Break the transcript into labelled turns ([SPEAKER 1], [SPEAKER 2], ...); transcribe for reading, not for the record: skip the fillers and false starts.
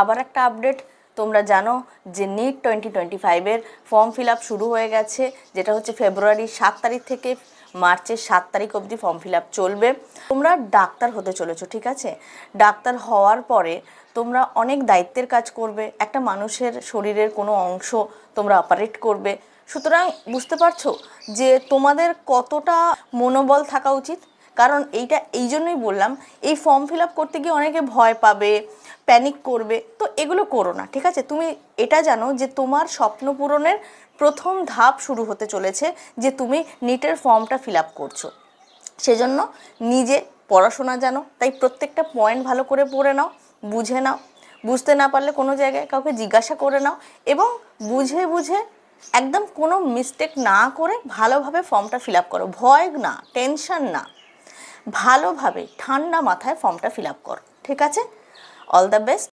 [SPEAKER 1] আবার একটা আপডেট, তোমরা জানো যে নিট 2025-এর ফর্ম ফিল আপ শুরু হয়ে গেছে, যেটা হচ্ছে ফেব্রুয়ারির 7 তারিখ থেকে মার্চের 7 তারিখ অবধি ফর্ম ফিল আপ চলবে। তোমরা ডাক্তার হতে চলেছো, ঠিক আছে? ডাক্তার হওয়ার পরে তোমরা অনেক দায়িত্বের কাজ করবে, একটা মানুষের শরীরের কোনো অংশ তোমরা অপারেট করবে। সুতরাং বুঝতে পারছো যে তোমাদের কতটা মনোবল থাকা উচিত। কারণ এইটা এই জন্যই বললাম, এই ফর্ম ফিল আপ করতে গিয়ে অনেকে ভয় পাবে, প্যানিক করবে, তো এগুলো করো না, ঠিক আছে? তুমি এটা জানো যে তোমার স্বপ্ন পূরণের প্রথম ধাপ শুরু হতে চলেছে, যে তুমি নিটের ফর্মটা ফিল আপ করছো। সেজন্য নিজে পড়াশোনা জানো, তাই প্রত্যেকটা পয়েন্ট ভালো করে পড়ে নাও, বুঝে নাও। বুঝতে না পারলে কোনো জায়গায় কাউকে জিজ্ঞাসা করে নাও, এবং বুঝে বুঝে একদম কোনো মিস্টেক না করে ভালোভাবে ফর্মটা ফিল আপ করো। ভয় না, টেনশন না, ভালোভাবে ঠান্ডা মাথায় ফর্মটা ফিল আপ করো, ঠিক আছে? All the best.